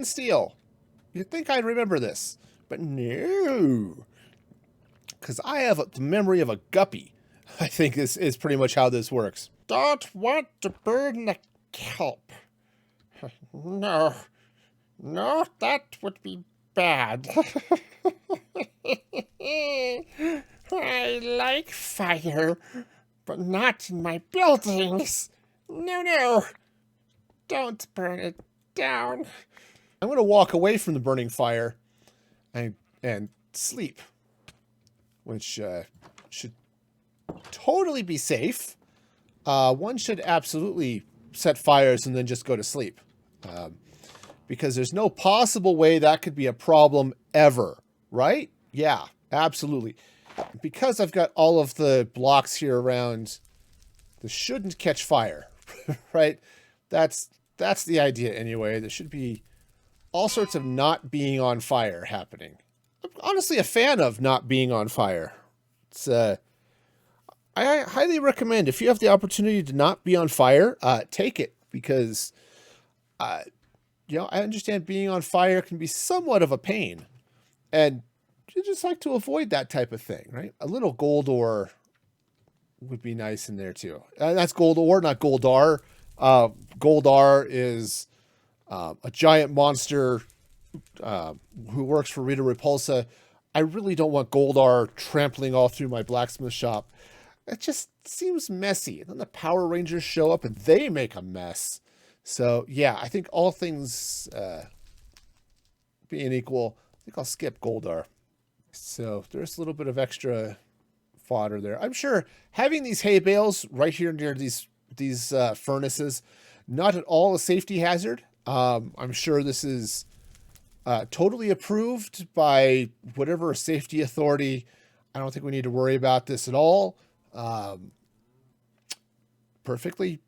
Steel. You'd think I'd remember this, but no. Because I have the memory of a guppy, I think is pretty much how this works. Don't want to burn the kelp. No. No, that would be bad. I like fire, but not in my buildings. No, no. Don't burn it down. I'm going to walk away from the burning fire and sleep, which should totally be safe. One should absolutely set fires and then just go to sleep, because there's no possible way that could be a problem ever, right? Yeah, absolutely. Because I've got all of the blocks here around, this shouldn't catch fire, right? That's the idea anyway. There should be all sorts of not being on fire happening. I'm honestly a fan of not being on fire. It's I highly recommend, if you have the opportunity to not be on fire, take it, because you know, I understand being on fire can be somewhat of a pain, and you just like to avoid that type of thing, right? A little Goldar would be nice in there too. That's Goldar, not Goldar. Goldar is a giant monster who works for Rita Repulsa. I really don't want Goldar trampling all through my blacksmith shop. It just seems messy. And then the Power Rangers show up and they make a mess. So yeah, I think all things being equal, I think I'll skip Goldar. So there's a little bit of extra fodder there. I'm sure having these hay bales right here near these furnaces, not at all a safety hazard. I'm sure this is totally approved by whatever safety authority. I don't think we need to worry about this at all. Perfectly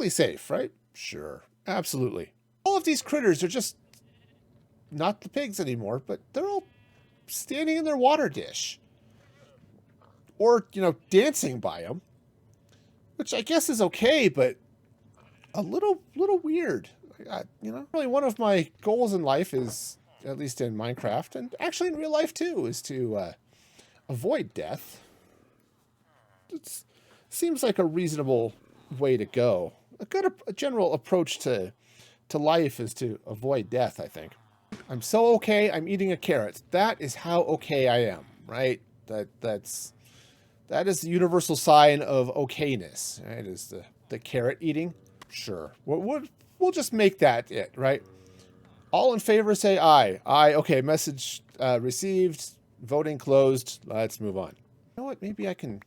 safe, right? Sure, absolutely. All of these critters are just not the pigs anymore, but they're all standing in their water dish, or, you know, dancing by them, which I guess is okay, but a little weird. You know, really one of my goals in life is, at least in Minecraft, and actually in real life too, is to avoid death. It seems like a reasonable way to go. A general approach to life is to avoid death, I think. I'm so okay, I'm eating a carrot. That is how okay I am, right? That is the universal sign of okayness, right? Is the carrot eating? Sure. We'll just make that it, right? All in favor say aye. Aye, okay, message received, voting closed. Let's move on. You know what? Maybe I can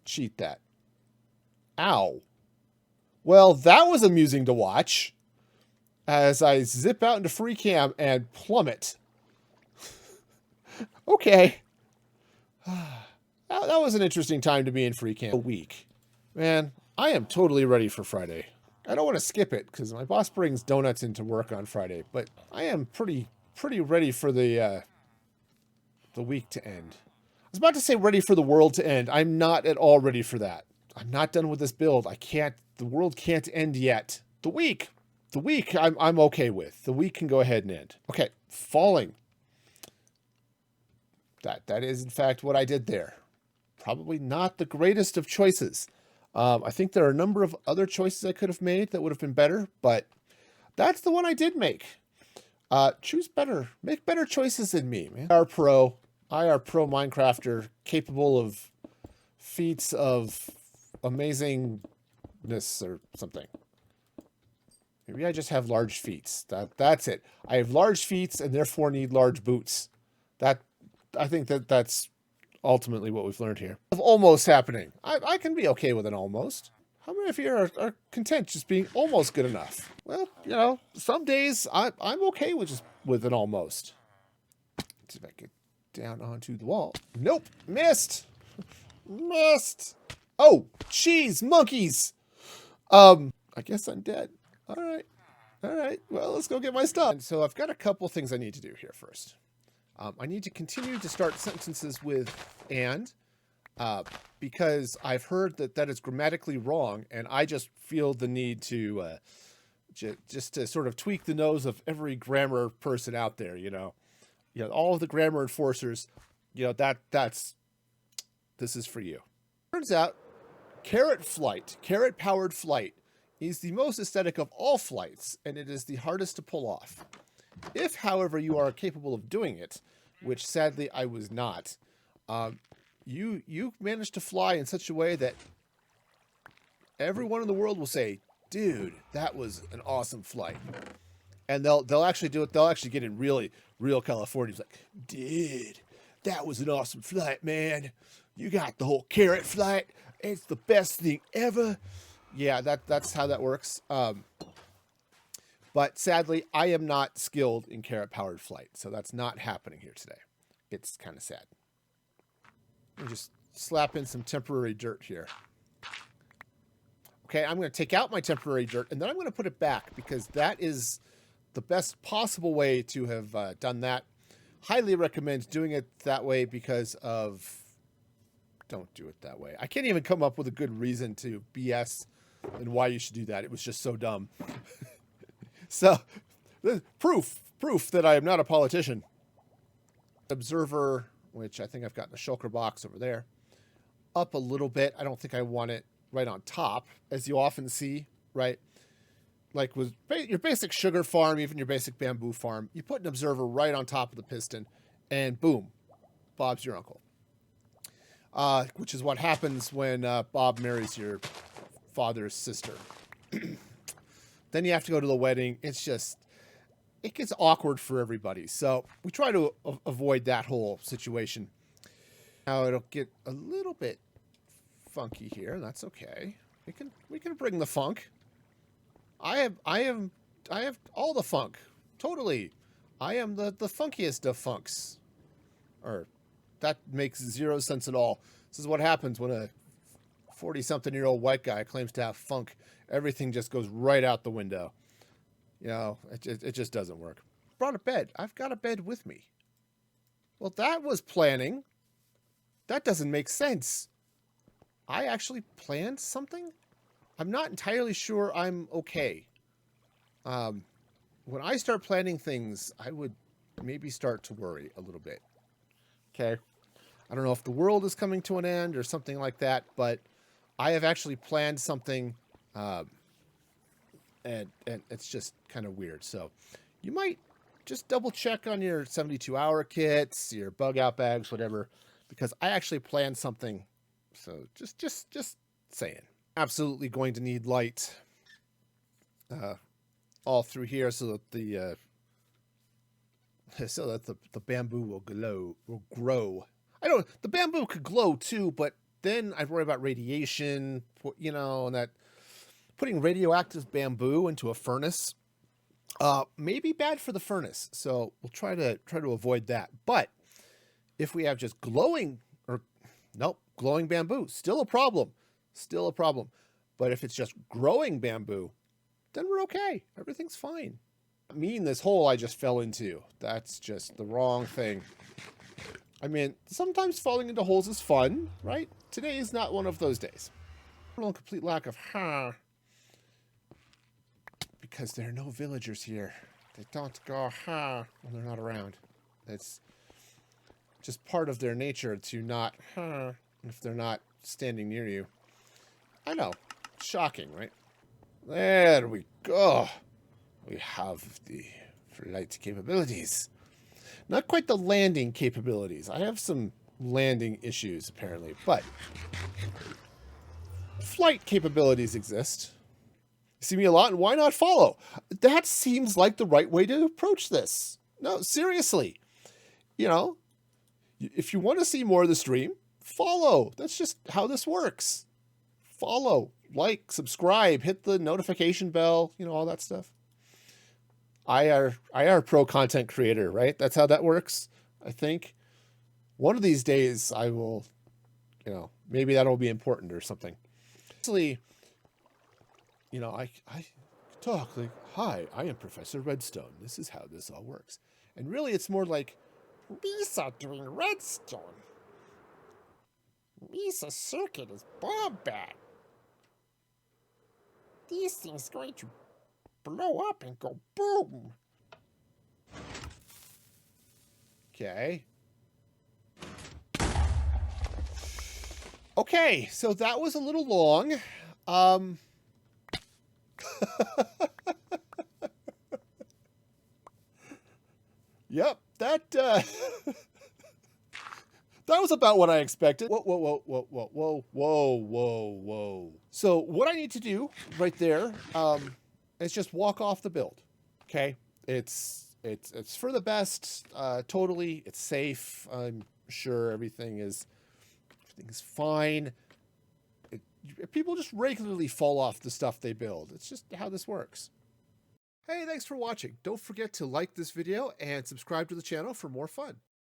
cheat that. Ow. Well, that was amusing to watch as I zip out into freecam and plummet. Okay. That was an interesting time to be in freecam. A week. Man, I am totally ready for Friday. I don't want to skip it because my boss brings donuts into work on Friday, but I am pretty ready for the week to end. I was about to say ready for the world to end. I'm not at all ready for that. I'm not done with this build. The world can't end yet. The week I'm okay with. The week can go ahead and end. Okay, falling. That is in fact what I did there. Probably not the greatest of choices. I think there are a number of other choices I could have made that would have been better, but that's the one I did make. Choose better. Make better choices than me, man. I are pro Minecrafter, capable of feats of amazingness or something. Maybe I just have large feats. That's it. I have large feats and therefore need large boots. I think that's ultimately what we've learned here. Of almost happening. I can be okay with an almost. How many of you are content just being almost good enough? Well, you know, some days I'm okay with an almost. Let's see if I get down onto the wall. Nope, missed. Missed. Oh, jeez, monkeys. I guess I'm dead. All right. Well, let's go get my stuff. And so I've got a couple things I need to do here first. I need to continue to start sentences with and, because I've heard that is grammatically wrong, and I just feel the need to just to sort of tweak the nose of every grammar person out there, all of the grammar enforcers, this is for you. Turns out carrot powered flight is the most aesthetic of all flights, and it is the hardest to pull off. If, however, you are capable of doing it, which sadly I was not, you managed to fly in such a way that everyone in the world will say, dude, that was an awesome flight. And they'll actually do it. They'll actually get in real Californians like, dude, that was an awesome flight, man. You got the whole carrot flight. It's the best thing ever. Yeah, that's how that works. But sadly, I am not skilled in carrot-powered flight, so that's not happening here today. It's kind of sad. Let me just slap in some temporary dirt here. Okay, I'm going to take out my temporary dirt, and then I'm going to put it back, because that is the best possible way to have done that. Highly recommend doing it that way because of... Don't do it that way. I can't even come up with a good reason to BS and why you should do that. It was just so dumb. So, proof that I am not a politician. Observer, which I think I've got in the shulker box over there, up a little bit. I don't think I want it right on top, as you often see, right? Like with your basic sugar farm, even your basic bamboo farm, you put an observer right on top of the piston, and boom, Bob's your uncle. Which is what happens when Bob marries your father's sister. Then you have to go to the wedding. It gets awkward for everybody. So we try to avoid that whole situation. Now it'll get a little bit funky here, and that's okay. We can bring the funk. I have all the funk. Totally. I am the funkiest of funks. Or that makes zero sense at all. This is what happens when a 40-something-year-old white guy claims to have funk. Everything just goes right out the window. It just doesn't work. Brought a bed. I've got a bed with me. Well, that was planning. That doesn't make sense. I actually planned something? I'm not entirely sure I'm okay. When I start planning things, I would maybe start to worry a little bit. Okay? I don't know if the world is coming to an end or something like that, but I have actually planned something, and it's just kind of weird. So you might just double check on your 72-hour kits, your bug out bags, whatever, because I actually planned something. So just saying. Absolutely going to need light all through here so that the bamboo will grow. The bamboo could glow too, but then I'd worry about radiation, and that putting radioactive bamboo into a furnace may be bad for the furnace. So we'll try to avoid that. But if we have just glowing bamboo, still a problem. But if it's just growing bamboo, then we're okay. Everything's fine. This hole I just fell into. That's just the wrong thing. I mean, sometimes falling into holes is fun, right? Today is not one of those days. Complete lack of because there are no villagers here. They don't go when they're not around. It's just part of their nature to not if they're not standing near you. I know. Shocking, right? There we go. We have the flight capabilities. Not quite the landing capabilities. I have some landing issues, apparently, but flight capabilities exist. You see me a lot, and why not follow? That seems like the right way to approach this. No, seriously. If you want to see more of the stream, follow. That's just how this works. Follow, like, subscribe, hit the notification bell, all that stuff. IR pro content creator, right? That's how that works, I think. One of these days I will, maybe that'll be important or something. Actually, I talk like, hi, I am Professor Redstone. This is how this all works. And really it's more like, Meesa doing Redstone. Meesa circuit is bomb bad. These things going to blow up and go boom. Okay. Okay, so that was a little long. Yep, that that was about what I expected. Whoa, whoa, whoa, whoa, whoa, whoa, whoa, whoa, whoa. So what I need to do right there is just walk off the build. Okay, it's for the best. Totally, it's safe. I'm sure everything's fine. People just regularly fall off the stuff they build. It's just how this works. Hey, thanks for watching. Don't forget to like this video and subscribe to the channel for more fun.